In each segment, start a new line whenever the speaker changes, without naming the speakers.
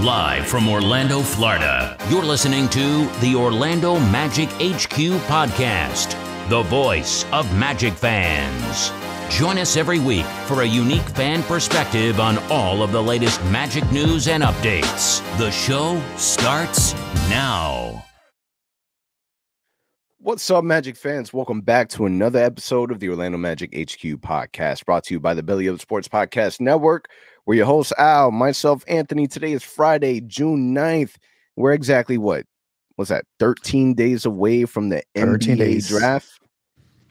Live from Orlando, Florida, you're listening to the Orlando Magic HQ podcast, the voice of Magic fans. Join us every week for a unique fan perspective on all of the latest Magic news and updates. The show starts now.
What's up, Magic fans? Welcome back to another episode of the Orlando Magic HQ podcast, brought to you by the Belly of the Sports Podcast Network. We're your hosts, Al, myself, Anthony. Today is Friday, June 9th. We're exactly what's that, 13 days away from the NBA draft?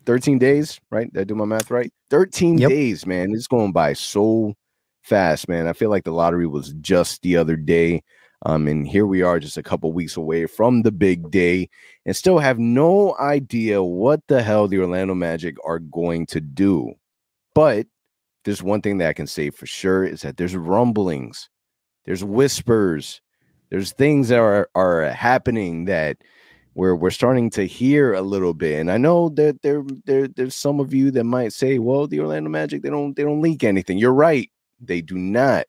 13 days, right? Did I do my math right? 13 days, man. It's going by so fast, man. I feel like the lottery was just the other day. And here we are just a couple weeks away from the big day and still have no idea what the hell the Orlando Magic are going to do. But there's one thing that I can say for sure is that there's rumblings, there's whispers, there's things that are happening that we're starting to hear a little bit. And I know that there's some of you that might say, well, the Orlando Magic, they don't leak anything. You're right. They do not.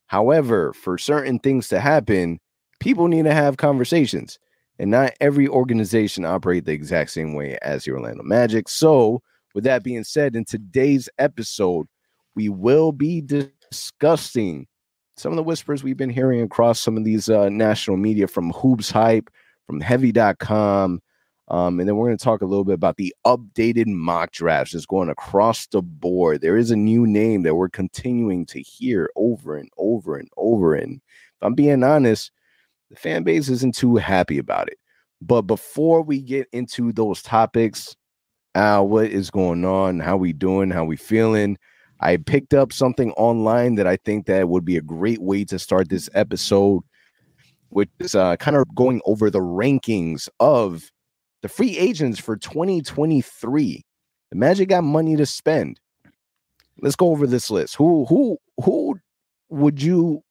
However, for certain things to happen, people need to have conversations, and not every organization operate the exact same way as the Orlando Magic. So with that being said, in today's episode, we will be discussing some of the whispers we've been hearing across some of these national media, from Hoops Hype, from Heavy.com. And then we're going to talk a little bit about the updated mock drafts just going across the board. There is a new name that we're continuing to hear over and over and over. And if I'm being honest, the fan base isn't too happy about it. But before we get into those topics, Al, what is going on? How we doing? How we feeling? I picked up something online that I think that would be a great way to start this episode, which is kind of going over the rankings of the free agents for 2023. The Magic got money to spend. Let's go over this list. Who would you,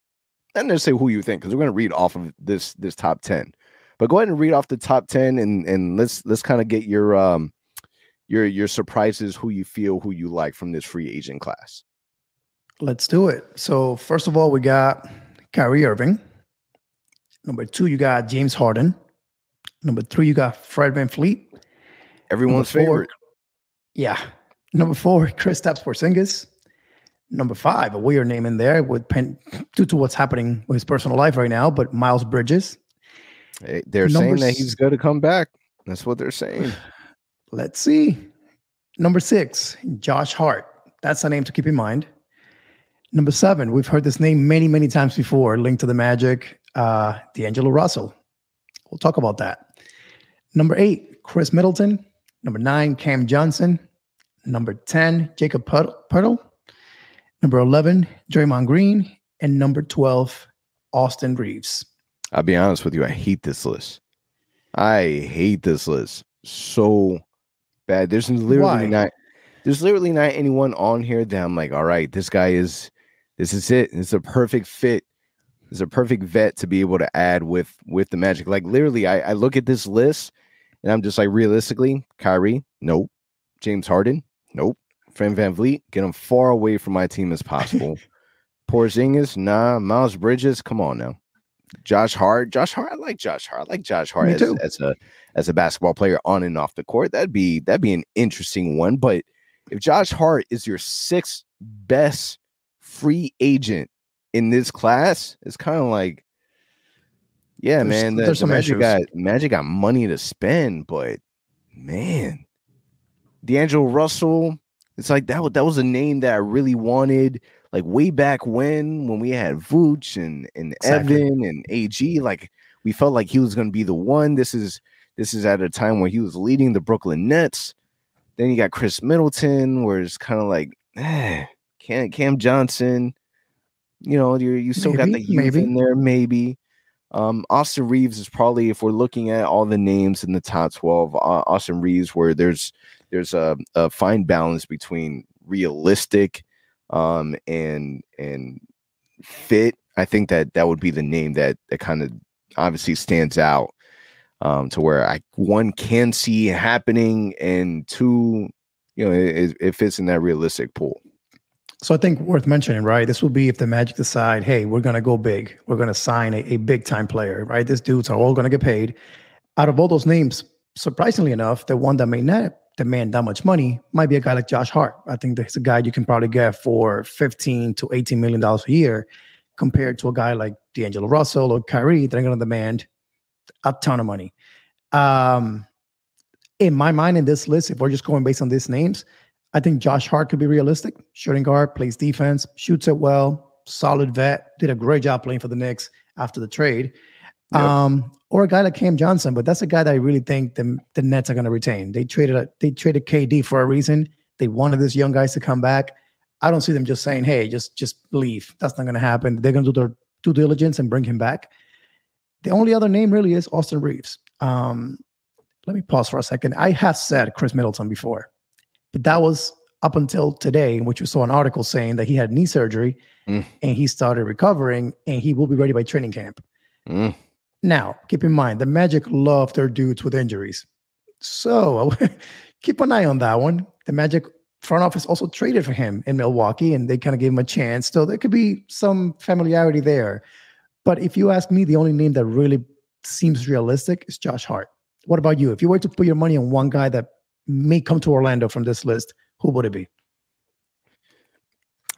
not necessarily who you think, because we're going to read off of this top 10. But go ahead and read off the top 10 and let's kind of get your surprises, who you feel, who you like from this free agent class.
Let's do it. So first of all, we got Kyrie Irving. Number 2, you got James Harden. Number 3, you got Fred VanVleet.
Everyone's favorite.
Yeah. Number 4, Kristaps Porzingis. Number 5, a weird name in there due to what's happening with his personal life right now, but Miles Bridges.
Hey, they're saying that he's going to come back. That's what they're saying.
Let's see. Number 6, Josh Hart. That's a name to keep in mind. Number 7, we've heard this name many, many times before, linked to the Magic, D'Angelo Russell. We'll talk about that. Number 8, Chris Middleton. Number 9, Cam Johnson. Number 10, Jacob Puddle. Number 11, Draymond Green. And number 12, Austin Reeves.
I'll be honest with you. I hate this list. I hate this list so bad. There's literally not anyone on here that I'm like, all right, this is it. It's a perfect fit. It's a perfect vet to be able to add with the Magic. Like, literally, I look at this list and I'm just like, realistically, Kyrie, nope. James Harden, nope. Fred VanVleet, get him far away from my team as possible. Porzingis, nah. Miles Bridges, come on now. Josh Hart, I like Josh Hart. I like Josh Hart as a basketball player on and off the court. That'd be an interesting one. But if Josh Hart is your 6th best free agent in this class, it's kind of like, yeah, man, there's some Magic got money to spend, but man, D'Angelo Russell, it's like that was a name that I really wanted, like way back when we had Vooch and Evan and AG. Like, we felt like he was going to be the one. This is at a time where he was leading the Brooklyn Nets. Then you got Chris Middleton, where it's kind of like, Cam Johnson. You know, you still got the youth in there, maybe. Austin Reeves is probably, if we're looking at all the names in the top 12, Austin Reeves, where there's a fine balance between realistic and fit. I think that would be the name that kind of obviously stands out, to where one can see happening, and 2, you know, it fits in that realistic pool.
So I think worth mentioning, right? This will be if the Magic decide, hey, we're going to go big. We're going to sign a big time player, right? These dudes are all going to get paid. Out of all those names, surprisingly enough, the one that may not demand that much money might be a guy like Josh Hart. I think that's a guy you can probably get for $15 to $18 million a year compared to a guy like D'Angelo Russell or Kyrie that are going to demand a ton of money. In my mind, in this list, if we're just going based on these names, I think Josh Hart could be realistic. Shooting guard, plays defense, shoots it well, solid vet, did a great job playing for the Knicks after the trade. Yep. Or a guy like Cam Johnson, but that's a guy that I really think the Nets are going to retain. They traded KD for a reason. They wanted this young guys to come back. I don't see them just saying, "Hey, just leave." That's not going to happen. They're going to do their due diligence and bring him back. The only other name really is Austin Reeves. Let me pause for a second. I have said Chris Middleton before, but that was up until today, in which we saw an article saying that he had knee surgery and he started recovering and he will be ready by training camp. Now, keep in mind, the Magic love their dudes with injuries. So keep an eye on that one. The Magic front office also traded for him in Milwaukee, and they kind of gave him a chance. So there could be some familiarity there. But if you ask me, the only name that really seems realistic is Josh Hart. What about you? If you were to put your money on one guy that may come to Orlando from this list, who would it be?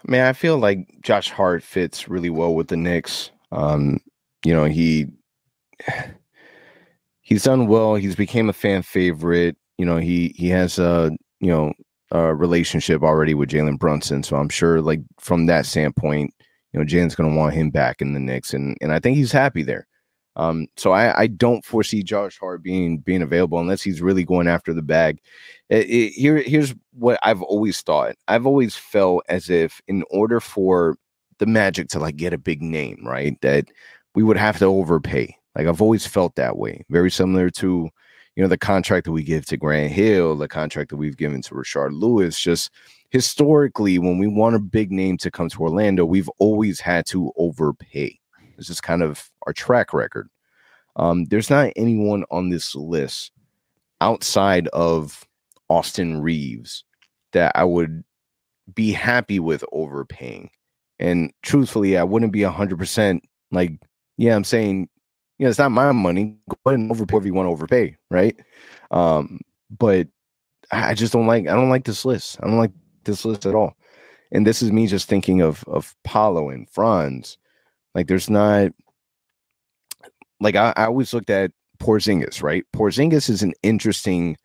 Man, I feel like Josh Hart fits really well with the Knicks. He's done well. He's became a fan favorite. He has a relationship already with Jalen Brunson. So I'm sure, like, from that standpoint, Jalen's going to want him back in the Knicks, and I think he's happy there. So I don't foresee Josh Hart being available unless he's really going after the bag. Here's what I've always thought. I've always felt as if in order for the Magic to like get a big name, right, that we would have to overpay. Like, I've always felt that way. Very similar to, the contract that we give to Grant Hill, the contract that we've given to Rashard Lewis. Just historically, when we want a big name to come to Orlando, we've always had to overpay. This is kind of our track record. There's not anyone on this list outside of Austin Reeves that I would be happy with overpaying. And truthfully, I wouldn't be 100% like, yeah, I'm saying, it's not my money. Go ahead and overpay if you want to overpay, right? But I don't like this list. I don't like this list at all. And this is me just thinking of Paolo and Franz. Like, there's not, like, I always looked at Porzingis, right? Porzingis is an interesting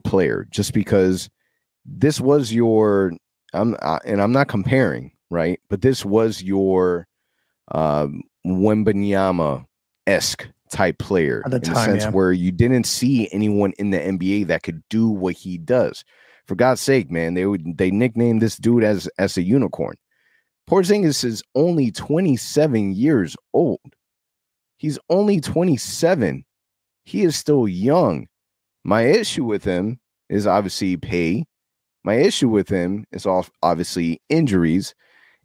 player just because this was your, and I'm not comparing, right? But this was your Wembanyama-esque type player
at the time,
in the sense where you didn't see anyone in the NBA that could do what he does. For God's sake, man, they nicknamed this dude as a unicorn. Porzingis is only 27 years old. He's only 27. He is still young. My issue with him is obviously pay. My issue with him is obviously injuries.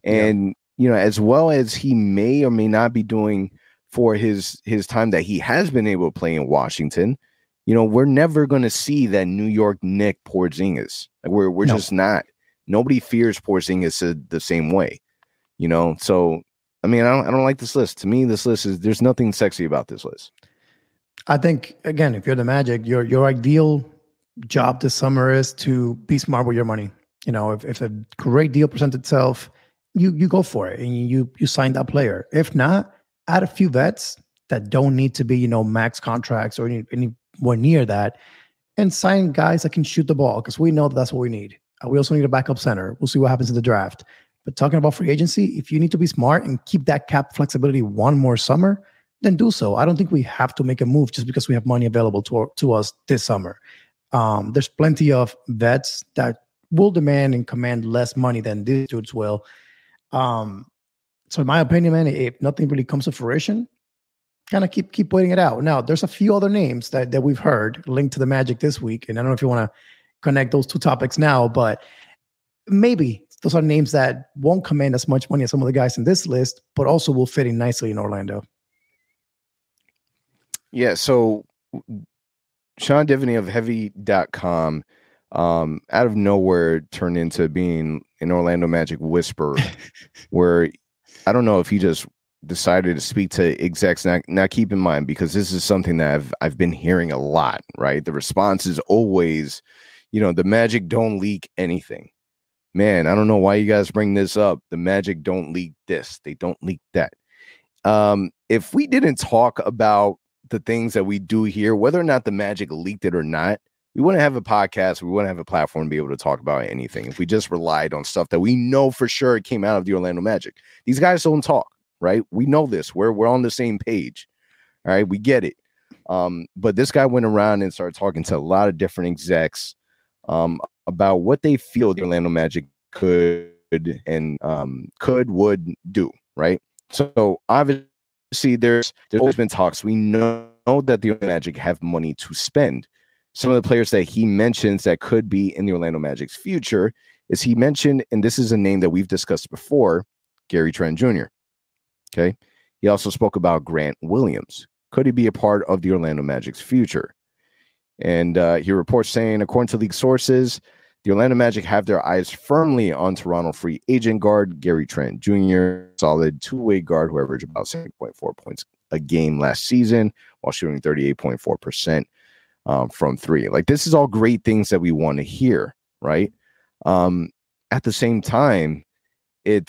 And, as well as he may or may not be doing for his time that he has been able to play in Washington, we're never going to see that New York Knick Porzingis. Like, we're just not. Nobody fears Porzingis the same way. So I mean, I don't like this list. To me, this list there's nothing sexy about this list.
I think, again, if you're the Magic, your ideal job this summer is to be smart with your money. If a great deal presents itself, you go for it and you sign that player. If not, add a few vets that don't need to be, max contracts or anywhere near that, and sign guys that can shoot the ball, because we know that's what we need. We also need a backup center. We'll see what happens in the draft. But talking about free agency, if you need to be smart and keep that cap flexibility one more summer, then do so. I don't think we have to make a move just because we have money available to us this summer. There's plenty of vets that will demand and command less money than these dudes will. So in my opinion, man, if nothing really comes to fruition, kind of keep waiting it out. Now, there's a few other names that we've heard linked to the Magic this week, and I don't know if you want to connect those two topics now, but maybe those are names that won't command as much money as some of the guys in this list, but also will fit in nicely in Orlando.
Yeah, so Sean Divney of Heavy.com out of nowhere turned into being an Orlando Magic whisperer, where I don't know if he just decided to speak to execs. Now keep in mind, because this is something that I've been hearing a lot, right? The response is always, the Magic don't leak anything. Man, I don't know why you guys bring this up. The Magic don't leak this. They don't leak that. If we didn't talk about the things that we do here, whether or not the Magic leaked it or not, we wouldn't have a podcast. We wouldn't have a platform to be able to talk about anything if we just relied on stuff that we know for sure it came out of the Orlando Magic. These guys don't talk, right? We know this. We're on the same page. All right, we get it. But this guy went around and started talking to a lot of different execs about what they feel the Orlando Magic would do, right? So obviously there's always been talks. We know that the Orlando Magic have money to spend. Some of the players that he mentions that could be in the Orlando Magic's future is he mentioned, and this is a name that we've discussed before, Gary Trent Jr. Okay. He also spoke about Grant Williams. Could he be a part of the Orlando Magic's future? And he reports saying, according to league sources, the Orlando Magic have their eyes firmly on Toronto free agent guard Gary Trent Jr., solid two-way guard who averaged about 7.4 points a game last season while shooting 38.4% from three. Like, this is all great things that we want to hear, right? At the same time, we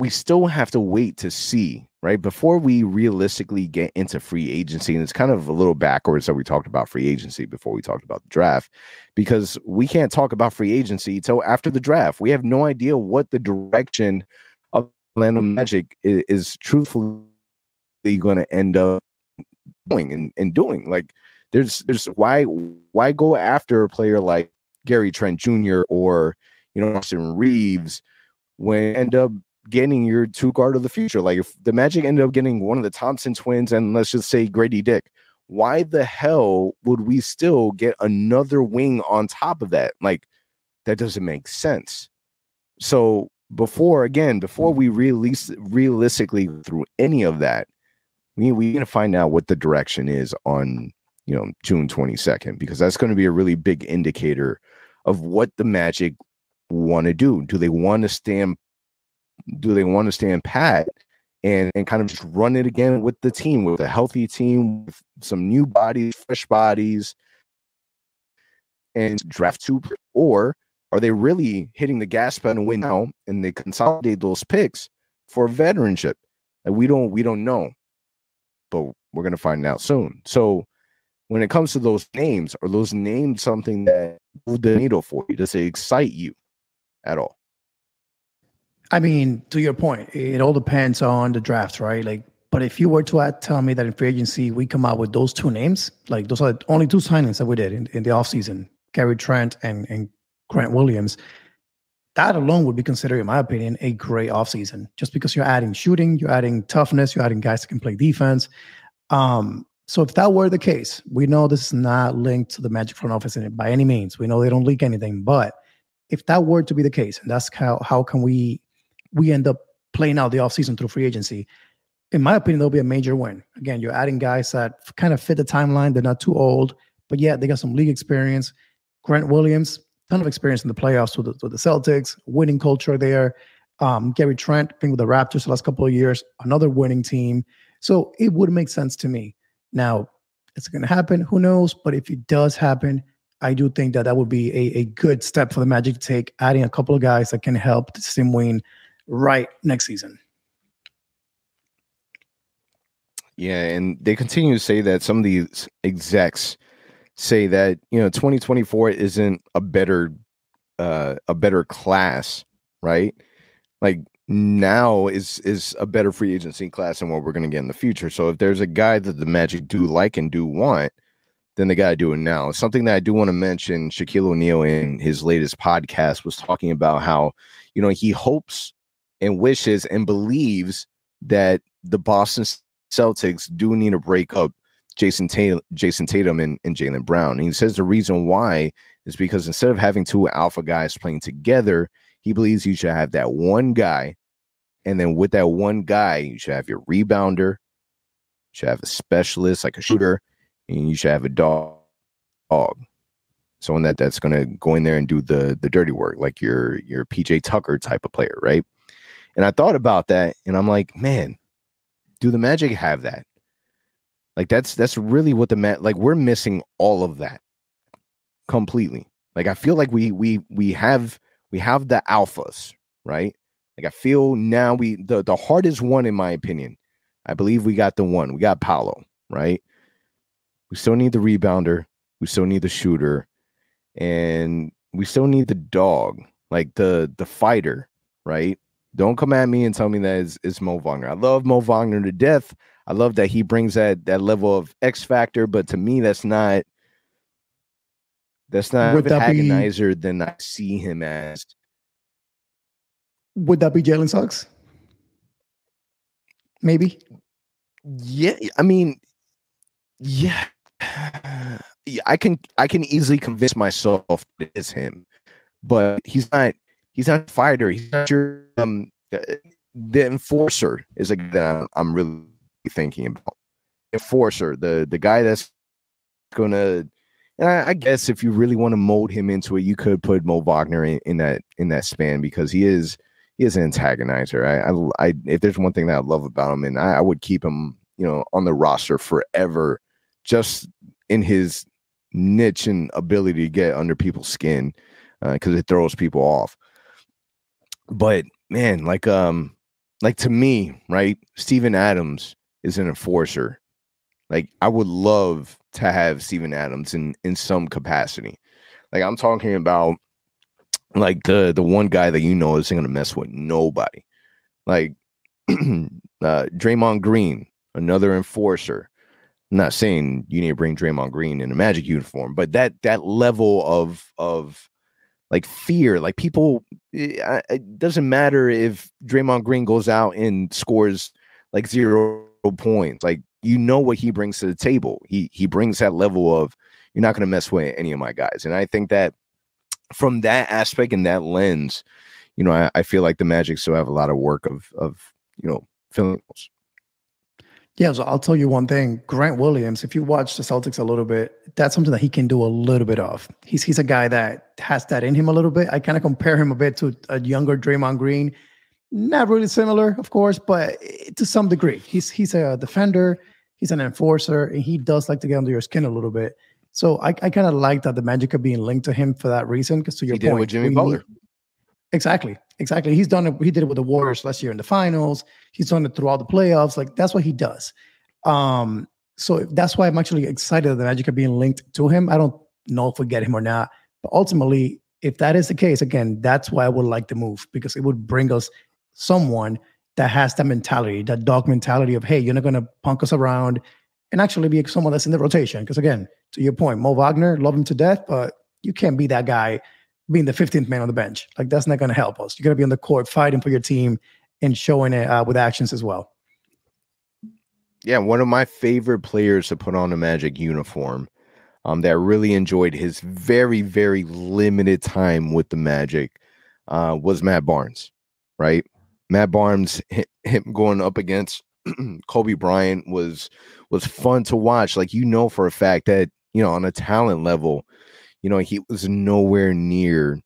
still have to wait to see, right, before we realistically get into free agency. And it's kind of a little backwards that we talked about free agency before we talked about the draft, because we can't talk about free agency till after the draft. We have no idea what the direction of Orlando Magic is truthfully going to end up going and doing. Like, there's why go after a player like Gary Trent Jr. or Austin Reeves when you end up getting your two guard of the future? Like, if the Magic ended up getting one of the Thompson twins and let's just say Grady Dick, why the hell would we still get another wing on top of that? Like, that doesn't make sense. So before we realistically through any of that, we need to find out what the direction is on June 22nd, because that's going to be a really big indicator of what the Magic want to do. Do they want to stand pat and kind of just run it again with the team, with a healthy team, with some new bodies, fresh bodies, and draft two? Or are they really hitting the gas pedal win now and they consolidate those picks for veteranship? And we don't know, but we're going to find out soon. So when it comes to those names, are those names something that move the needle for you? Does it excite you at all?
I mean, to your point, it all depends on the draft, right? Like, but if you were to tell me that in free agency we come out with those two names, like those are the only two signings that we did in the offseason, Gary Trent and Grant Williams, that alone would be considered, in my opinion, a great offseason, just because you're adding shooting, you're adding toughness, you're adding guys that can play defense. So if that were the case, we know this is not linked to the Magic front office by any means. We know they don't leak anything, but if that were to be the case, and that's how can we end up playing out the offseason through free agency, in my opinion, there'll be a major win. Again, you're adding guys that kind of fit the timeline. They're not too old, but yeah, they got some league experience. Grant Williams, ton of experience in the playoffs with the Celtics, winning culture there. Gary Trent, being with the Raptors the last couple of years, another winning team. So it would make sense to me. Now, it's going to happen. Who knows? But if it does happen, I do think that would be a good step for the Magic to take, adding a couple of guys that can help the team win right next season.
Yeah, and they continue to say that some of these execs say that 2024 isn't a better class, right? Like, now is a better free agency class than what we're going to get in the future. So if there's a guy that the Magic do like and do want, then they got to do it now. Something that I do want to mention, Shaquille O'Neal in his latest podcast was talking about how, he hopes and wishes and believes that the Boston Celtics do need to break up Jason Tatum and Jaylen Brown. And he says the reason why is because instead of having two alpha guys playing together, he believes you should have that one guy. And then with that one guy, you should have your rebounder, you should have a specialist like a shooter, and you should have a dog dog. Someone that's going to go in there and do the dirty work, like your PJ Tucker type of player, right? And I thought about that, and I'm like, man, do the Magic have that? Like that's really what like we're missing all of that completely. Like I feel like we have the alphas, right? Like I feel now the hardest one in my opinion. I believe we got the one. We got Paolo, right? We still need the rebounder. We still need the shooter. And we still need the dog, like the fighter, right? Don't come at me and tell me that it's Mo Wagner. I love Mo Wagner to death. I love that he brings that level of X factor, but to me, that's not antagonizer than I see him as.
Would that be Jalen Suggs? Maybe.
Yeah, I mean, yeah. I can easily convince myself that it's him, but he's not a fighter. He's not your the enforcer is a guy that I'm really thinking about. Enforcer, the guy that's gonna, and I guess if you really want to mold him into it, you could put Mo Wagner in that span because he is an antagonizer. I if there's one thing that I love about him, and I would keep him, on the roster forever, just in his niche and ability to get under people's skin, because it throws people off. But man, like to me, right, Steven Adams is an enforcer. Like I would love to have Steven Adams in some capacity. Like I'm talking about like the one guy that isn't going to mess with nobody. Like Draymond Green, another enforcer. I'm not saying you need to bring Draymond Green in a Magic uniform, but that level of like fear, like people, it doesn't matter if Draymond Green goes out and scores like 0 points. Like, what he brings to the table. He brings that level of, you're not going to mess with any of my guys. And I think that from that aspect and that lens, I feel like the Magic still have a lot of work of filling those.
Yeah, so I'll tell you one thing. Grant Williams, if you watch the Celtics a little bit, that's something that he can do a little bit of. He's a guy that has that in him a little bit. I kind of compare him a bit to a younger Draymond Green. Not really similar, of course, but to some degree. He's a defender. He's an enforcer, and he does like to get under your skin a little bit. So I kind of like that the Magic are being linked to him for that reason. Because to your point,
did it with Jimmy Butler.
Exactly. He's done it. He did it with the Warriors last year in the finals. He's done it throughout the playoffs. Like that's what he does. So that's why I'm actually excited that the Magic are being linked to him. I don't know if we get him or not, but ultimately, if that is the case, again, that's why I would like the move, because it would bring us someone that has that mentality, that dog mentality of, hey, you're not going to punk us around, and actually be someone that's in the rotation. Because again, to your point, Mo Wagner, love him to death, but you can't be that guy being the 15th man on the bench. Like that's not going to help us. You're going to be on the court fighting for your team and showing it with actions as well.
Yeah, one of my favorite players to put on a Magic uniform, that really enjoyed his very, very limited time with the Magic, was Matt Barnes, right? Matt Barnes, him going up against Kobe Bryant was fun to watch. Like, for a fact that, on a talent level, he was nowhere near,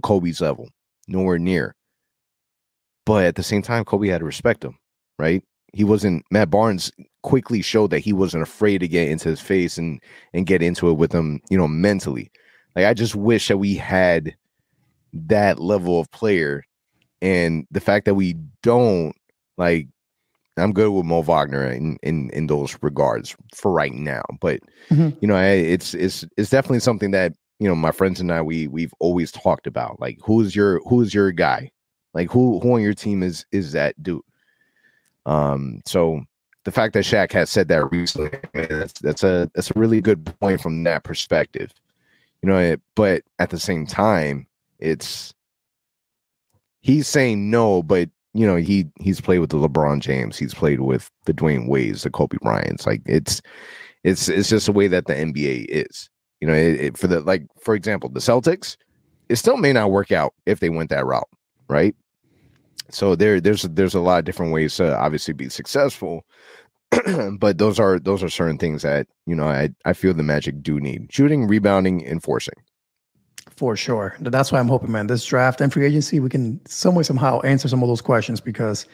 Kobe's level, nowhere near. But at the same time, Kobe had to respect him, right? Matt Barnes quickly showed that he wasn't afraid to get into his face and get into it with him, mentally. Like, I just wish that we had that level of player, and the fact that we don't, like, I'm good with Mo Wagner in those regards for right now. But, it's definitely something that, my friends and I, we've always talked about, like, who's your guy? Like, who on your team is that dude? So the fact that Shaq has said that recently, that's a really good point from that perspective, but at the same time, he's saying no, but he's played with the LeBron James, he's played with the Dwayne Wades, the Kobe Bryants. Like it's just the way that the NBA is, for example, the Celtics, it still may not work out if they went that route, right? So there's a lot of different ways to obviously be successful, But those are certain things that, you know, I feel the Magic do need: shooting, rebounding, enforcing.
For sure. That's why I'm hoping, man, this draft and free agency, we can some way, somehow answer some of those questions, because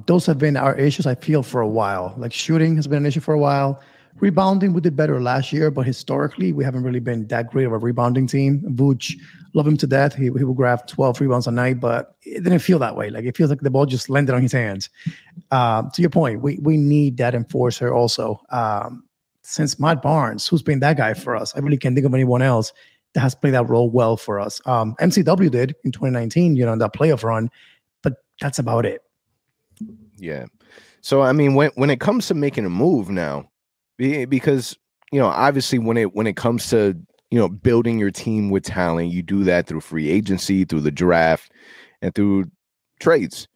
those have been our issues, I feel, for a while. Like shooting has been an issue for a while. Rebounding, we did better last year, but historically, we haven't really been that great of a rebounding team. Vooch, love him to death. He will grab 12 rebounds a night, but it didn't feel that way. Like, it feels like the ball just landed on his hands. To your point, we need that enforcer also. Since Matt Barnes, who's been that guy for us, I really can't think of anyone else that has played that role well for us. MCW did in 2019, in that playoff run, but that's about it.
Yeah. So, I mean, when it comes to making a move now, because, obviously when it comes to, building your team with talent, you do that through free agency, through the draft, and through trades.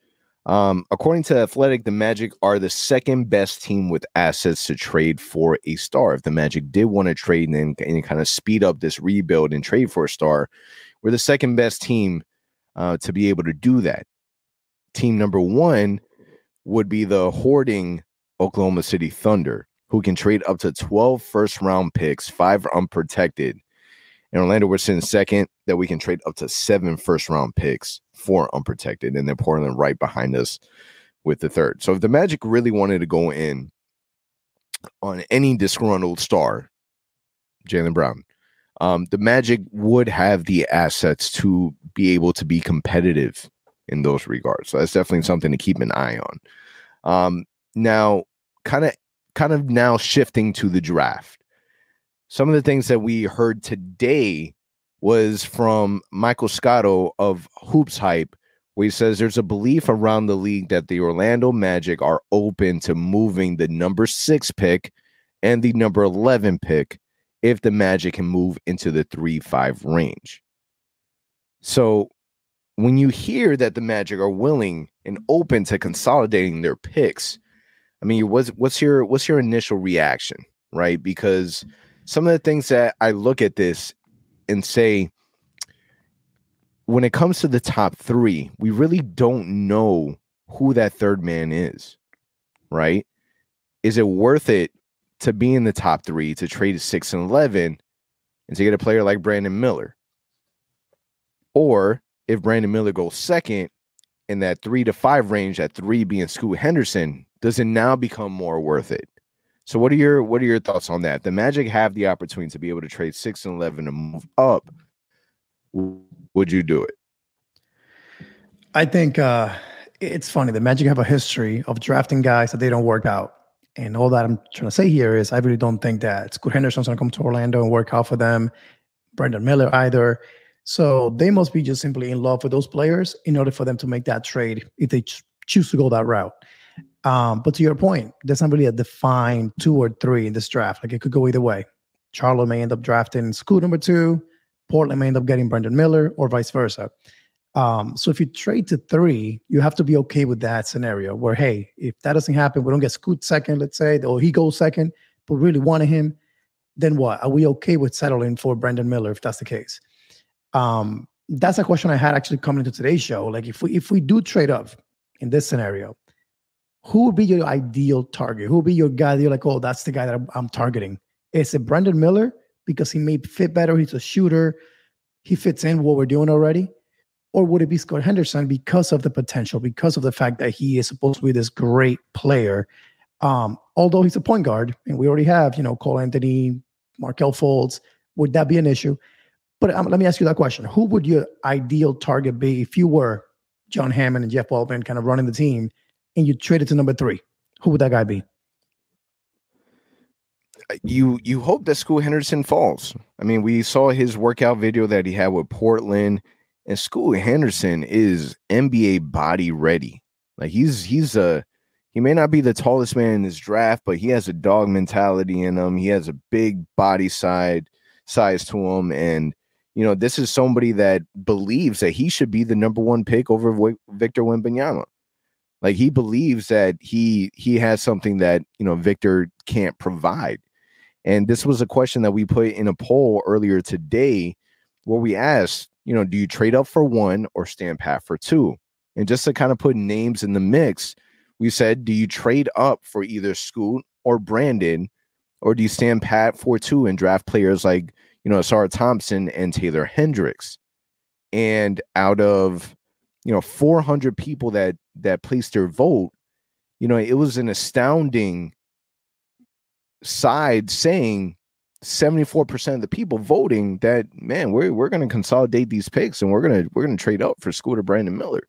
According to Athletic, the Magic are the second best team with assets to trade for a star. If the Magic did want to trade and kind of speed up this rebuild and trade for a star, we're the second best team to be able to do that. Team number one would be the hoarding Oklahoma City Thunder, who can trade up to 12 first-round picks, 5 unprotected. In Orlando, we're sitting second, that we can trade up to 7 first-round picks, 4 unprotected, and then Portland right behind us with the third. So if the Magic really wanted to go in on any disgruntled star, Jaylen Brown, the Magic would have the assets to be able to be competitive in those regards. So that's definitely something to keep an eye on. Now, kind of now shifting to the draft. Some of the things that we heard today was from Michael Scotto of Hoops Hype, where he says there's a belief around the league that the Orlando Magic are open to moving the number 6 pick and the number 11 pick if the Magic can move into the 3-5 range. So when you hear that the Magic are willing and open to consolidating their picks, I mean, what's your initial reaction, right? Because some of the things that I look at this and say, when it comes to the top 3, we really don't know who that third man is, right? Is it worth it to be in the top 3 to trade 6 and 11 and to get a player like Brandon Miller? Or if Brandon Miller goes second in that 3 to 5 range, that 3 being Scoot Henderson, does it now become more worth it? So what are your thoughts on that? The Magic have the opportunity to be able to trade 6 and 11 and move up. Would you do it?
I think it's funny. The Magic have a history of drafting guys that they don't work out. And all that I'm trying to say here is I really don't think that Scoot Henderson's going to come to Orlando and work out for them. Brandon Miller either. So they must be just simply in love with those players in order for them to make that trade if they choose to go that route. But to your point, there's not really a defined 2 or 3 in this draft. Like, it could go either way. Charlotte may end up drafting Scoot number 2. Portland may end up getting Brandon Miller, or vice versa. So if you trade to 3, you have to be okay with that scenario where, hey, if that doesn't happen, we don't get Scoot second, let's say, or he goes second, but really wanted him, then what? Are we okay with settling for Brandon Miller if that's the case? That's a question I had actually coming into today's show. Like, if we do trade up in this scenario, who would be your ideal target? Who would be your guy that you're like, oh, that's the guy that I'm targeting? Is it Brandon Miller because he may fit better? He's a shooter. He fits in what we're doing already. Or would it be Scoot Henderson because of the potential, because of the fact that he is supposed to be this great player? Although he's a point guard, and we already have, Cole Anthony, Markelle Fultz. Would that be an issue? But let me ask you that question. Who would your ideal target be if you were John Hammond and Jeff Baldwin kind of running the team and you traded to number 3? Who would that guy be?
You hope that Scoot Henderson falls. I mean, we saw his workout video that he had with Portland, and Scoot Henderson is NBA body ready. Like, he may not be the tallest man in this draft, but he has a dog mentality in him. He has a big body size to him, and this is somebody that believes that he should be the number 1 pick over Victor Wembanyama. Like, he believes that he has something that Victor can't provide. And this was a question that we put in a poll earlier today, where we asked, do you trade up for 1 or stand pat for 2? And just to kind of put names in the mix, we said, do you trade up for either Scoot or Brandon, or do you stand pat for 2 and draft players like, Asara Thompson and Taylor Hendricks? And out of, 400 people that placed their vote, it was an astounding side saying 74% of the people voting that, man, we're going to consolidate these picks and we're going to trade up for Scooter Brandon Miller.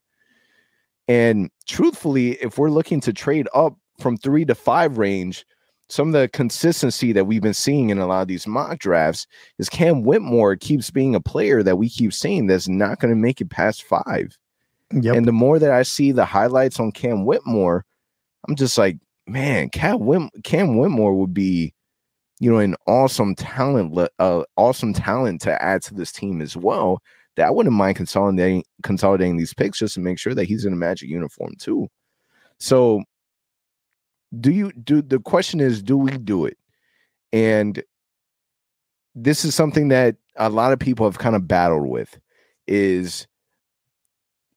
And truthfully, if we're looking to trade up from 3 to 5 range, some of the consistency that we've been seeing in a lot of these mock drafts is Cam Whitmore keeps being a player that we keep seeing that's not going to make it past 5. Yep. And the more that I see the highlights on Cam Whitmore, I'm just like, man, Cam Whitmore would be, an awesome talent to add to this team as well. That I wouldn't mind consolidating these picks just to make sure that he's in a Magic uniform too. So the question is, do we do it? And this is something that a lot of people have kind of battled with, is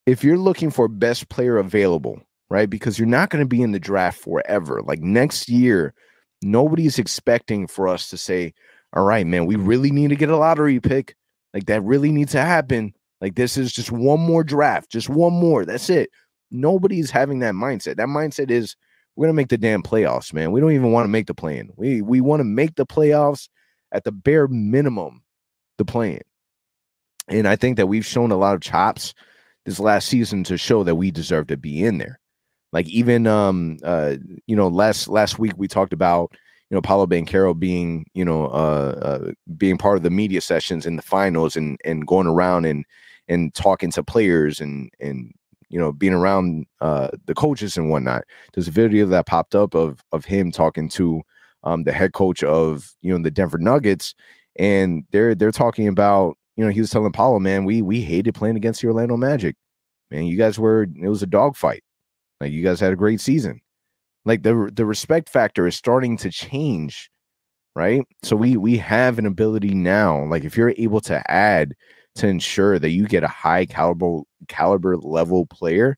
if you're looking for best player available, right? Because you're not going to be in the draft forever. Like next year, nobody's expecting for us to say, all right, man, we really need to get a lottery pick. Like that really needs to happen. Like this is just one more draft, just one more. That's it. Nobody's having that mindset. That mindset is, we're going to make the damn playoffs, man. We don't even want to make the play-in. We want to make the playoffs at the bare minimum, the play-in. And I think that we've shown a lot of chops this last season to show that we deserve to be in there. Like even, last week we talked about, Paolo Banchero being, being part of the media sessions in the finals and going around and talking to players and being around the coaches and whatnot. There's a video that popped up of him talking to the head coach of, the Denver Nuggets. And they're talking about, he was telling Paolo, man, we hated playing against the Orlando Magic. Man, it was a dogfight. Like you guys had a great season. Like the respect factor is starting to change, right? So we have an ability now. Like if you're able to add to ensure that you get a high caliber level player,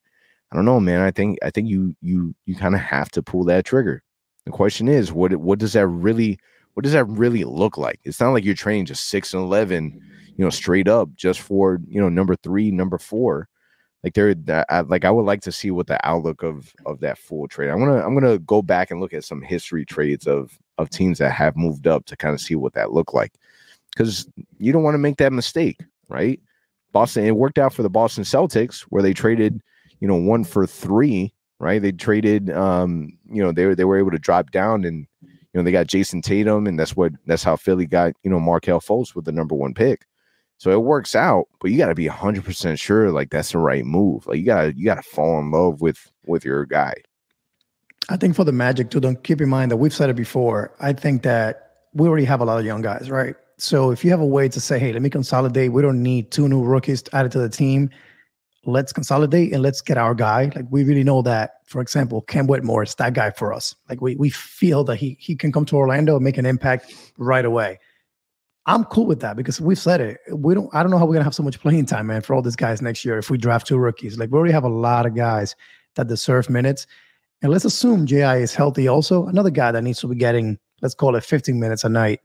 I don't know, man. I think you kind of have to pull that trigger. The question is, what does that really look like? It's not like you're training just 6 and 11, straight up just for number 3, number 4. Like I would like to see what the outlook of that full trade. I'm gonna go back and look at some history trades of teams that have moved up to kind of see what that looked like, because you don't want to make that mistake, right? Boston, it worked out for the Boston Celtics where they traded 1 for 3, right? They traded they were able to drop down and they got Jason Tatum, and that's how Philly got Markelle Fultz with the number 1 pick. So it works out, but you got to be 100% sure like that's the right move. Like you got to fall in love with your guy.
I think for the Magic too, don't keep in mind that we've said it before. I think that we already have a lot of young guys, right? So if you have a way to say, hey, let me consolidate, we don't need 2 new rookies added to the team. Let's consolidate and let's get our guy. Like we really know that, for example, Cam Whitmore is that guy for us. Like we feel that he can come to Orlando and make an impact right away. I'm cool with that because we've said it. I don't know how we're going to have so much playing time, man, for all these guys next year if we draft 2 rookies. Like we already have a lot of guys that deserve minutes. And let's assume J.I. is healthy also. Another guy that needs to be getting, let's call it 15 minutes a night.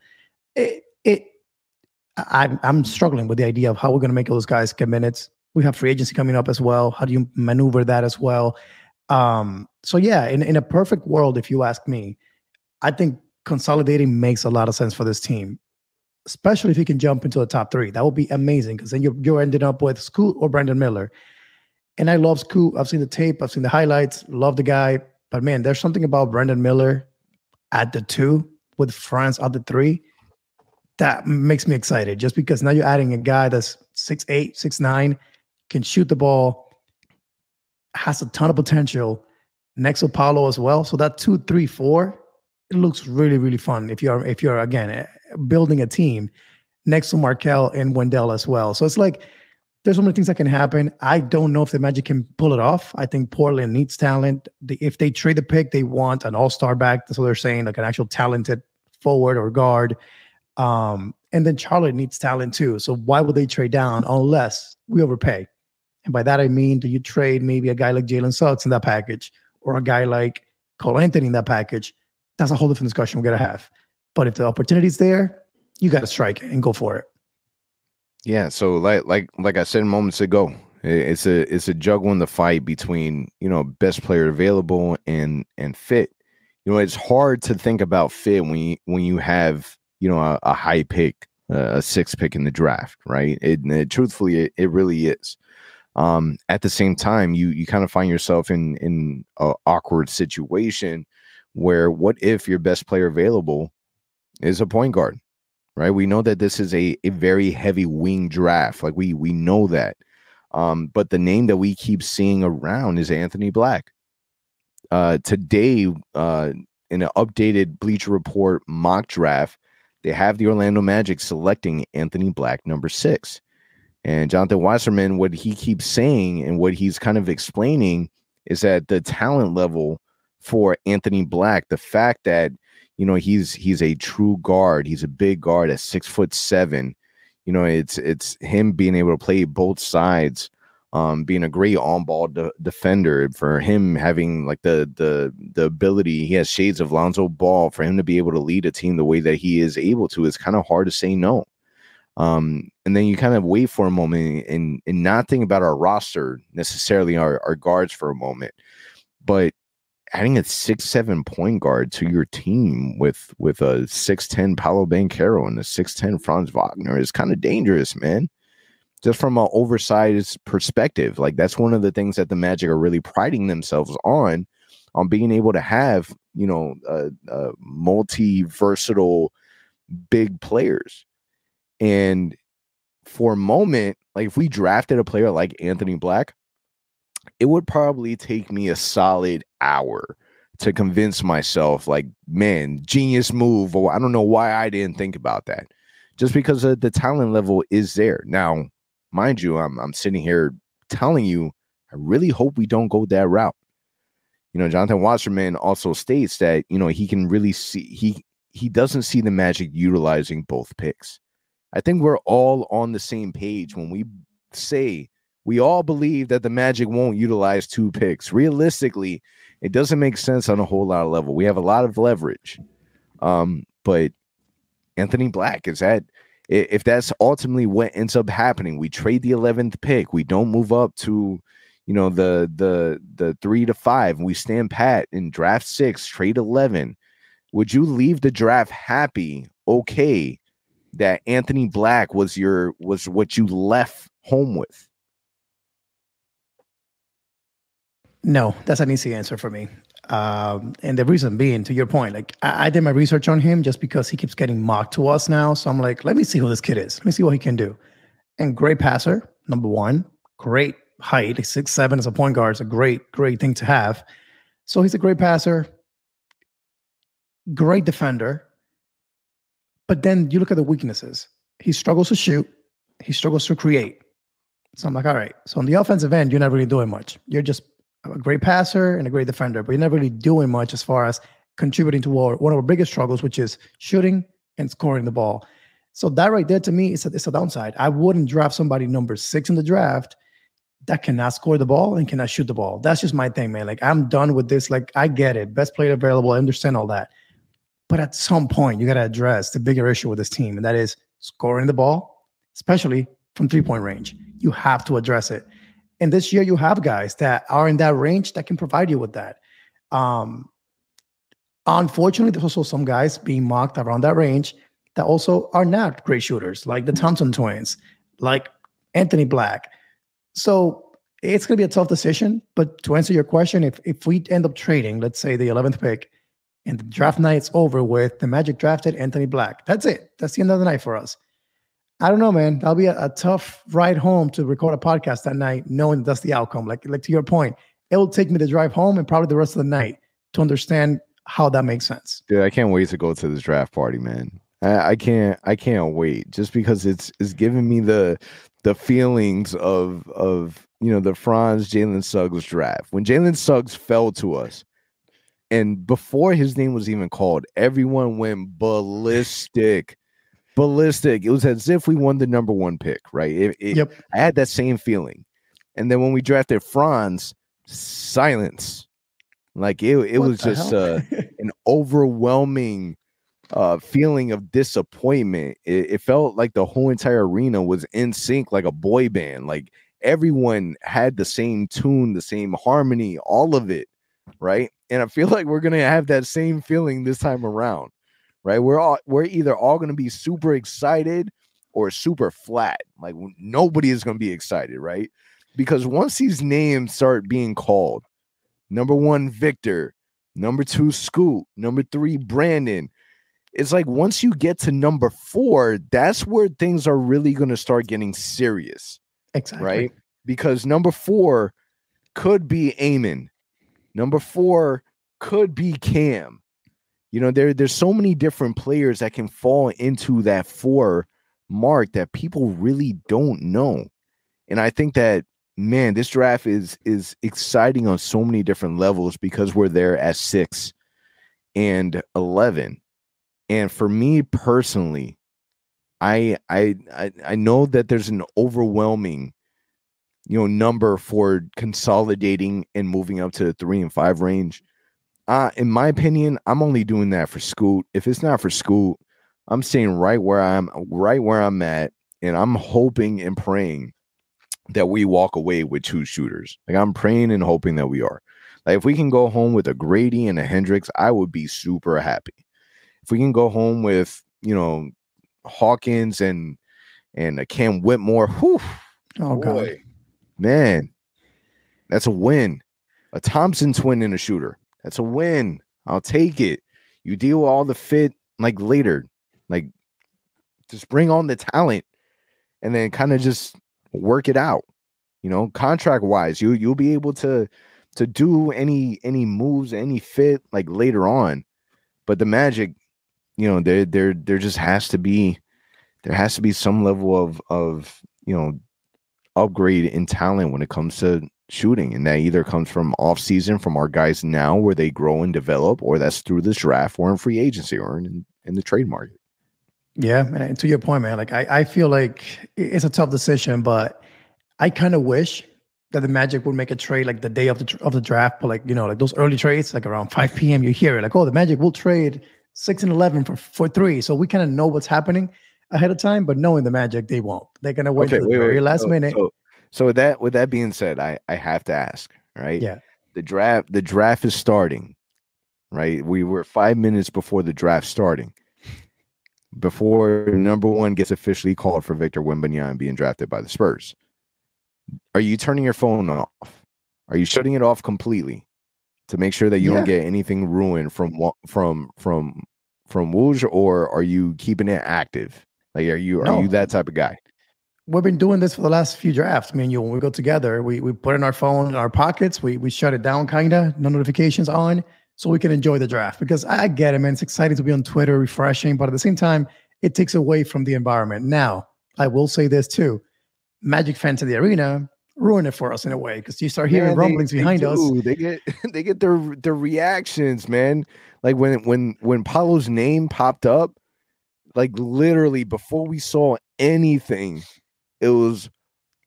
I'm struggling with the idea of how we're going to make those guys get minutes. We have free agency coming up as well. How do you maneuver that as well? So yeah, in a perfect world, if you ask me, I think consolidating makes a lot of sense for this team, especially if he can jump into the top 3. That would be amazing because then you're ending up with Scoot or Brandon Miller. And I love Scoot. I've seen the tape. I've seen the highlights. Love the guy. But, man, there's something about Brandon Miller at the 2 with France at the 3 that makes me excited just because now you're adding a guy that's 6'8", 6'9", can shoot the ball, has a ton of potential next to Paolo as well. So that 2, 3, 4, it looks really, really fun if you're again building a team next to Markelle and Wendell as well. So it's like there's so many things that can happen. I don't know if the Magic can pull it off. I think Portland needs talent. If they trade the pick, they want an all-star back. That's what they're saying, like an actual talented forward or guard. And then Charlotte needs talent too. So why would they trade down unless we overpay? And by that I mean, do you trade maybe a guy like Jalen Suggs in that package? or a guy like Cole Anthony in that package, that's a whole different discussion we're going to have. But if the opportunity's there, you got to strike and go for it.
Yeah. So like I said moments ago, it's a juggle in the fight between, best player available and fit. It's hard to think about fit when you have, a high pick, a 6th pick in the draft, right? Truthfully, it really is. At the same time, you kind of find yourself in an awkward situation where what if your best player available is a point guard, right? We know that this is a very heavy wing draft. Like we know that. But the name that we keep seeing around is Anthony Black. Today, in an updated Bleacher Report mock draft, they have the Orlando Magic selecting Anthony Black, number 6. And Jonathan Wasserman, what he keeps saying and what he's kind of explaining is that the talent level for Anthony Black, the fact that, he's a true guard, he's a big guard at 6'7". It's him being able to play both sides, being a great on-ball defender, for him having like the ability, he has shades of Lonzo Ball, for him to be able to lead a team the way that he is able to, is kind of hard to say no. And then you kind of wait for a moment and not think about our roster necessarily, our guards for a moment, but adding a 6'7" point guard to your team with a 6'10" Paolo Banchero and a 6'10" Franz Wagner is kind of dangerous, man. Just from an oversized perspective, like that's one of the things that the Magic are really priding themselves on being able to have, multi-versatile big players. And for a moment, like if we drafted a player like Anthony Black, it would probably take me a solid hour to convince myself, like, man, genius move. Or I don't know why I didn't think about that. Just because the talent level is there. Now, mind you, I'm sitting here telling you, I really hope we don't go that route. Jonathan Wasserman also states that, he can really see, he doesn't see the Magic utilizing both picks. I think we're all on the same page when we say we all believe that the Magic won't utilize 2 picks. Realistically, it doesn't make sense on a whole lot of level. We have a lot of leverage. But Anthony Black, if that's ultimately what ends up happening, we trade the 11th pick, we don't move up to, the 3 to 5, and we stand pat in draft 6, trade 11. Would you leave the draft happy, okay, that Anthony Black was what you left home with?
No, that's an easy answer for me. And the reason being, to your point, like I did my research on him just because he keeps getting mocked to us now. So I'm like, let me see who this kid is. Let me see what he can do. And great passer, number 1. Great height. 6'7" as a point guard is a great thing to have. So he's a great passer, great defender. But then you look at the weaknesses. He struggles to shoot. He struggles to create. So I'm like, all right. So on the offensive end, you're not really doing much. You're just a great passer and a great defender, but you're not really doing much as far as contributing to one of our biggest struggles, which is shooting and scoring the ball. So that right there, to me, it's a downside. I wouldn't draft somebody number 6 in the draft that cannot score the ball and cannot shoot the ball. That's just my thing, man. Like, I'm done with this. Like, I get it. Best player available. I understand all that. But at some point, you got to address the bigger issue with this team, and that is scoring the ball, especially from 3-point range. You have to address it. And this year, you have guys that are in that range that can provide you with that. Unfortunately, there's also some guys being mocked around that range that also are not great shooters, like the Thompson twins, like Anthony Black. So it's going to be a tough decision. But to answer your question, if we end up trading, let's say the 11th pick, and the draft night's over with the Magic drafted Anthony Black, that's it. That's the end of the night for us. I don't know, man. That'll be a tough ride home to record a podcast that night, knowing that's the outcome. Like to your point, it will take me to drive home and probably the rest of the night to understand how that makes sense.
Dude, I can't wait to go to this draft party, man. I can't wait, just because it's giving me the feelings of the Franz Jalen Suggs draft. When Jalen Suggs fell to us, and before his name was even called, everyone went ballistic. It was as if we won the number 1 pick, right?
Yep.
I had that same feeling. And then when we drafted Franz, silence. Like it
What
was
the
just
hell?
an overwhelming feeling of disappointment. It felt like the whole entire arena was in sync, like a boy band. Like everyone had the same tune, the same harmony, all of it, right? And I feel like we're gonna have that same feeling this time around, right? We're either all gonna be super excited or super flat. Like nobody is gonna be excited, right? Because once these names start being called, number 1, Victor, number 2, Scoot, number 3, Brandon. It's like once you get to number 4, that's where things are really going to start getting serious,
Exactly.
right? Because number 4 could be Eamon. Number 4 could be Cam. You know, there's so many different players that can fall into that 4 mark that people really don't know. And I think that, man, this draft is exciting on so many different levels because we're there at 6 and 11. And for me personally, I know that there's an overwhelming, number for consolidating and moving up to the 3 and 5 range. In my opinion, I'm only doing that for Scoot. If it's not for Scoot, I'm staying right where I'm at, and I'm hoping and praying that we walk away with 2 shooters. Like I'm praying and hoping that we are. Like if we can go home with a Grady and a Hendricks, I would be super happy. If we can go home with, Hawkins and a Cam Whitmore, whew,
Oh
boy,
God.
man, that's a win. A Thompson twin and a shooter. That's a win. I'll take it. You deal with all the fit like later. Like just bring on the talent and then kind of just work it out. Contract wise, you'll be able to do any moves, any fit like later on. But the Magic, there just has to be some level of upgrade in talent when it comes to shooting, and that either comes from off season from our guys now where they grow and develop, or that's through this draft or in free agency or in the trade market.
Yeah, and to your point, man, like I feel like it's a tough decision, but I kind of wish that the Magic would make a trade like the day of the draft, but like like those early trades, like around 5 p.m. You hear it, like, oh, the Magic will trade 6 and 11 for 3, so we kind of know what's happening ahead of time. But knowing the Magic, they won't. They're gonna wait to the very last minute.
So with that being said, I have to ask, right?
Yeah,
the draft is starting, right? We were 5 minutes before the draft starting, before number 1 gets officially called for Victor Wembanyama being drafted by the Spurs. Are you turning your phone off? Are you shutting it off completely to make sure that you don't get anything ruined from Woj, or are you keeping it active? Like, are you that type of guy?
We've been doing this for the last few drafts. Me and you, when we go together, we put in our phone in our pockets. We shut it down, kinda, no notifications on, so we can enjoy the draft. Because I get it, man. It's exciting to be on Twitter, refreshing, but at the same time, it takes away from the environment. Now, I will say this too. Magic fans in the arena ruin it for us in a way, because you start hearing rumblings behind us.
They get their reactions, man. Like when Paolo's name popped up, like literally before we saw anything, it was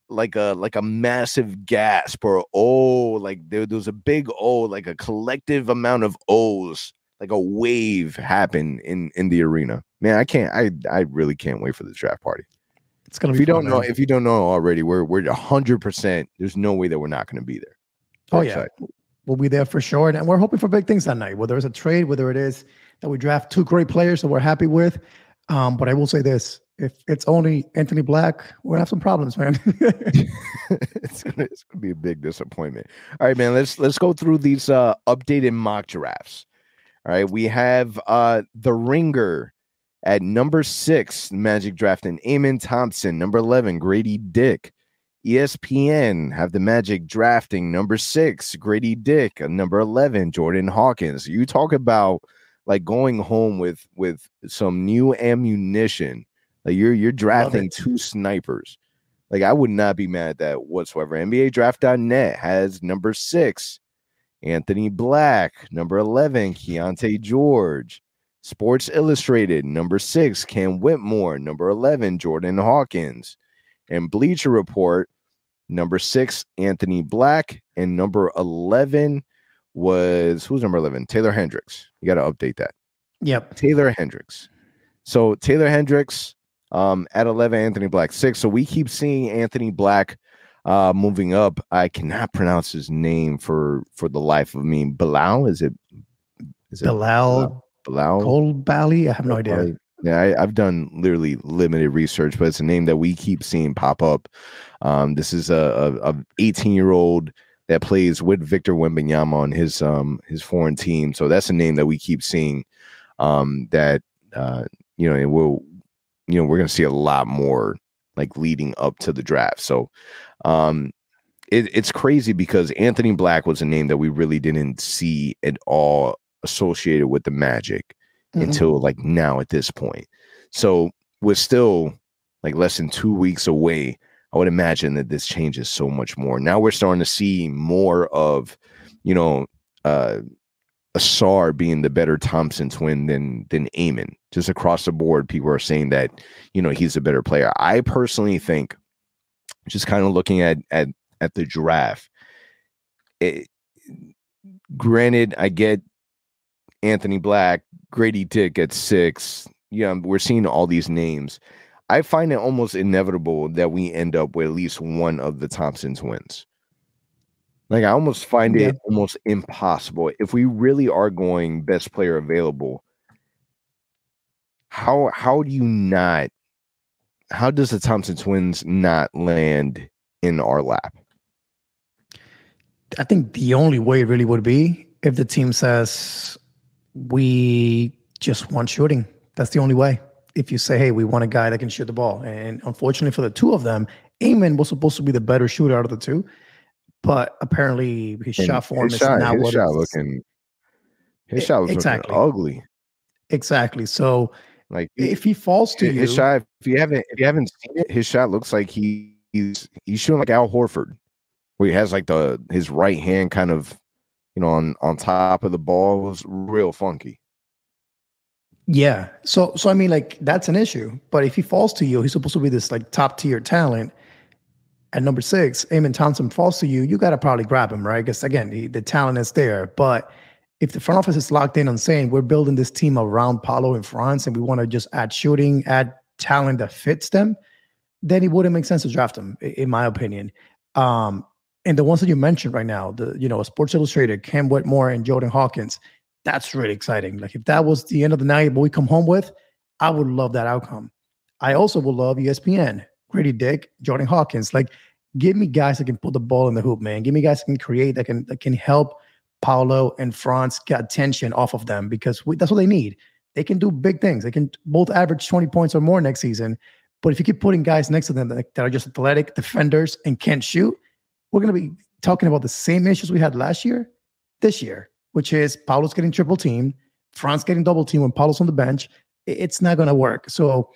like a massive gasp, or like there was a big like a collective amount of O's, like a wave happened in the arena. Man, I really can't wait for the draft party.
It's gonna be fun,
if you don't know already, we're 100%. There's no way that we're not going to be there.
Yeah, we'll be there for sure, and we're hoping for big things that night. Whether it's a trade, whether it is that we draft 2 great players that we're happy with. But I will say this: if it's only Anthony Black, we're gonna have some problems, man.
It's gonna be a big disappointment. All right, man. Let's go through these updated mock drafts. All right, we have the Ringer at number 6, Magic drafting Eamon Thompson. Number 11, Grady Dick. ESPN have the Magic drafting number 6, Grady Dick. Number 11, Jordan Hawkins. You talk about like going home with some new ammunition. Like you're drafting 2 snipers. Like I would not be mad at that whatsoever. NBA Draft.net has number 6, Anthony Black. Number 11, Keontae George. Sports Illustrated, number 6, Cam Whitmore. Number 11, Jordan Hawkins. And Bleacher Report, number 6, Anthony Black. And number 11, was who's number 11? Taylor Hendricks. You got to update that.
Yep.
Taylor Hendricks. So Taylor Hendricks at 11, Anthony Black 6. So we keep seeing Anthony Black moving up. I cannot pronounce his name for the life of me. Bilal, is it
Bilal Coulibaly? I have no idea.
Yeah, I've done literally limited research, but it's a name that we keep seeing pop up. This is a 18-year-old that plays with Victor Wembanyama on his foreign team. So that's a name that we keep seeing. That it will, we're going to see a lot more like leading up to the draft. So it's crazy because Anthony Black was a name that we really didn't see at all associated with the Magic until like now at this point. So we're still like less than 2 weeks away. I would imagine that this changes so much more. Now we're starting to see more of, Asar being the better Thompson twin than Amon. Just across the board, people are saying that, he's a better player. I personally think, just kind of looking at the draft, granted, I get Anthony Black, Grady Dick at 6. We're seeing all these names. I find it almost inevitable that we end up with at least one of the Thompson twins. Like, I almost find it almost impossible. If we really are going best player available, how does the Thompson twins not land in our lap?
I think the only way it really would be if the team says, we just want shooting. That's the only way. If you say, hey, we want a guy that can shoot the ball. And unfortunately for the two of them, Amon was supposed to be the better shooter out of the two. But apparently his shot form is not what
his shot was looking ugly.
Exactly. So like if he falls to
his shot, if you haven't seen it, his shot looks like he's shooting like Al Horford, where he has like his right hand kind of on top of the ball. It was real funky.
Yeah. So I mean, like, that's an issue. But if he falls to you, he's supposed to be this like top tier talent. At number 6, Amon Thompson falls to you, you got to probably grab him, right? Because again, the talent is there. But if the front office is locked in on saying we're building this team around Paolo and Franz and we want to just add shooting, add talent that fits them, then it wouldn't make sense to draft them, in my opinion. And the ones that you mentioned right now, Sports Illustrated, Cam Whitmore and Jordan Hawkins, that's really exciting. Like, if that was the end of the night, what we come home with, I would love that outcome. I also would love ESPN, Grady Dick, Jordan Hawkins. Like, give me guys that can put the ball in the hoop, man. Give me guys that can create, that can help Paolo and Franz get attention off of them, because that's what they need. They can do big things. They can both average 20 points or more next season. But if you keep putting guys next to them that are just athletic defenders and can't shoot, we're going to be talking about the same issues we had last year, this year, which is Paolo's getting triple teamed, Franz getting double teamed when Paolo's on the bench. It's not going to work. So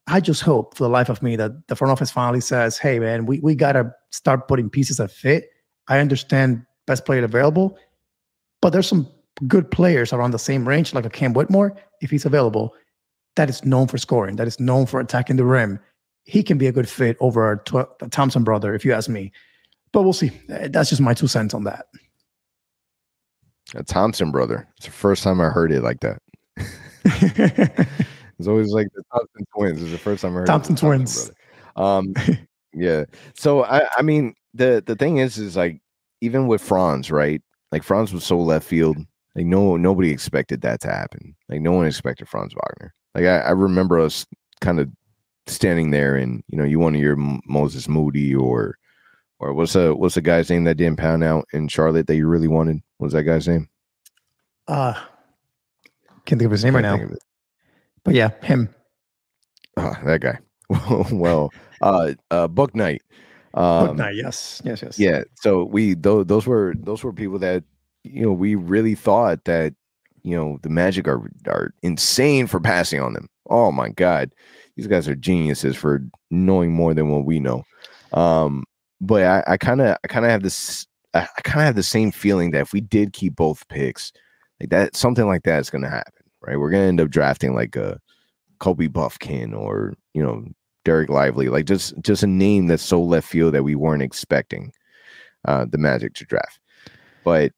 I just hope for the life of me that the front office finally says, hey, man, we got to start putting pieces that fit. I understand best player available, but there's some good players around the same range, like a Cam Whitmore, if he's available, that is known for scoring, that is known for attacking the rim. He can be a good fit over a Thompson brother, if you ask me. But we'll see. That's just my 2 cents on that.
A Thompson brother. It's the first time I heard it like that. It's always like the Thompson twins. It's the first time I heard
Thompson twins.
Yeah. So I mean, the thing is like, even with Franz, right? Like, Franz was so left field. Like, nobody expected that to happen. Like, no one expected Franz Wagner. Like, I remember us kind of standing there, and you want to hear Moses Moody or what's the guy's name that didn't pound out in Charlotte that you really wanted? What was that guy's name?
Can't think of his name right now. But yeah, him.
That guy. Well, Buck Knight.
Buck Knight, yes.
Yeah. So those were people that we really thought that the Magic are insane for passing on them. Oh my God, these guys are geniuses for knowing more than what we know. But I kind of have this. I kind of have the same feeling that if we did keep both picks, like that, something like that is going to happen. Right, we're gonna end up drafting like a Kobe Buffkin or Derek Lively, like just a name that's so left field that we weren't expecting the Magic to draft. But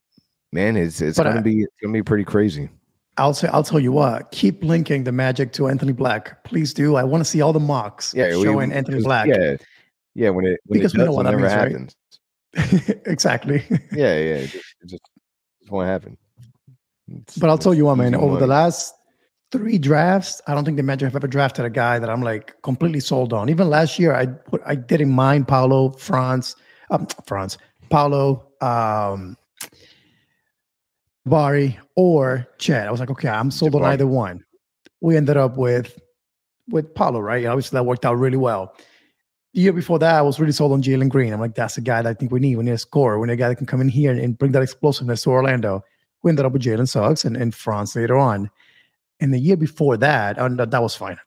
man, it's gonna be pretty crazy.
I'll tell you what, keep linking the Magic to Anthony Black. Please do. I want to see all the mocks showing Anthony Black.
Yeah, when it
because we
does,
know what that
never
means,
happens.
Right? Exactly.
Yeah, it just won't happen.
But I'll tell you what, man, over the last 3 drafts, I don't think the Magic have ever drafted a guy that I'm like completely sold on. Even last year, I didn't mind Paolo, Bari, or Chet. I was like, okay, I'm sold on either one. We ended up with Paolo, right? Obviously, that worked out really well. The year before that, I was really sold on Jalen Green. I'm like, that's the guy that I think we need. We need a scorer. We need a guy that can come in here and bring that explosiveness to Orlando. We ended up with Jalen Suggs and Franz later on. And the year before that, that was fine.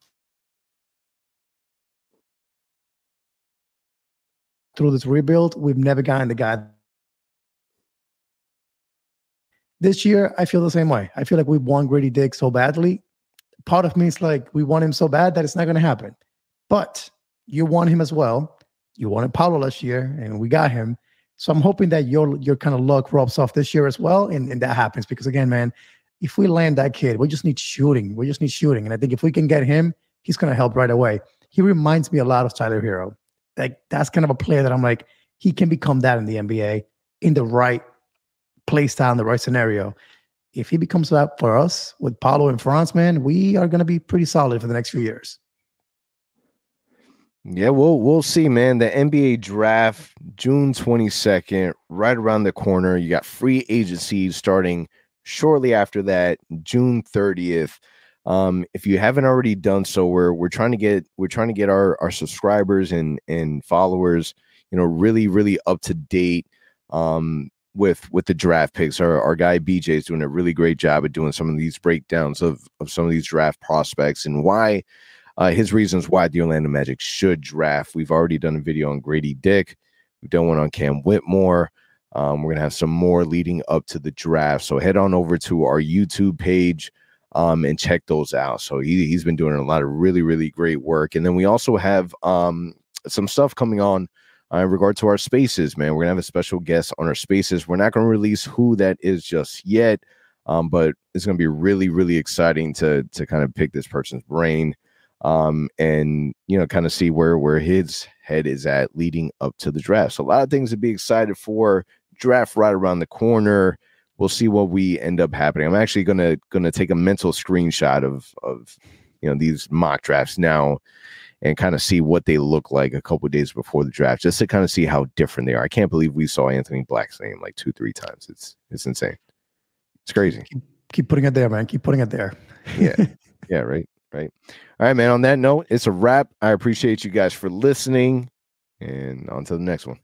Through this rebuild, we've never gotten the guy. This year, I feel the same way. I feel like we want Grady Dick so badly. Part of me is like, we want him so bad that it's not going to happen. But you want him as well. You wanted Paolo last year, and we got him. So I'm hoping that your kind of luck rubs off this year as well, and that happens. Because again, man, if we land that kid, we just need shooting. And I think if we can get him, he's going to help right away. He reminds me a lot of Tyler Hero. Like, that's kind of a player that I'm like, he can become that in the NBA in the right play style, in the right scenario. If he becomes that for us with Paolo and Franz, man, we are going to be pretty solid for the next few years.
Yeah, we'll see, man. The NBA draft, June 22nd, right around the corner. You got free agency starting shortly after that, June 30th. If you haven't already done so, we're trying to get our subscribers and followers, really, really up to date with the draft picks. Our guy BJ is doing a really great job at doing some of these breakdowns of some of these draft prospects and why. His reasons why the Orlando Magic should draft. We've already done a video on Grady Dick. We've done one on Cam Whitmore. We're going to have some more leading up to the draft. So head on over to our YouTube page and check those out. So he's been doing a lot of really, really great work. And then we also have some stuff coming on in regard to our spaces, man. We're going to have a special guest on our spaces. We're not going to release who that is just yet, but it's going to be really, really exciting to kind of pick this person's brain. And kind of see where his head is at leading up to the draft. So a lot of things to be excited for. Draft right around the corner. We'll see what we end up happening. I'm actually gonna take a mental screenshot of these mock drafts now and kind of see what they look like a couple of days before the draft, just to kind of see how different they are. I can't believe we saw Anthony Black's name like 2-3 times. It's insane. It's crazy.
Keep putting it there, man. Keep putting it there.
Yeah. Right. All right, man. On that note, it's a wrap. I appreciate you guys for listening, and on to the next one.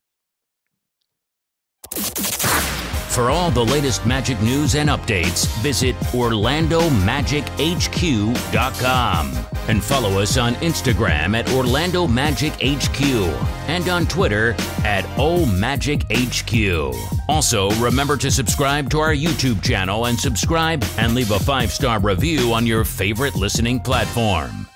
For all the latest Magic news and updates, visit OrlandoMagicHQ.com and follow us on Instagram at Orlando Magic HQ and on Twitter at OMagicHQ. Also, remember to subscribe to our YouTube channel and subscribe and leave a 5-star review on your favorite listening platform.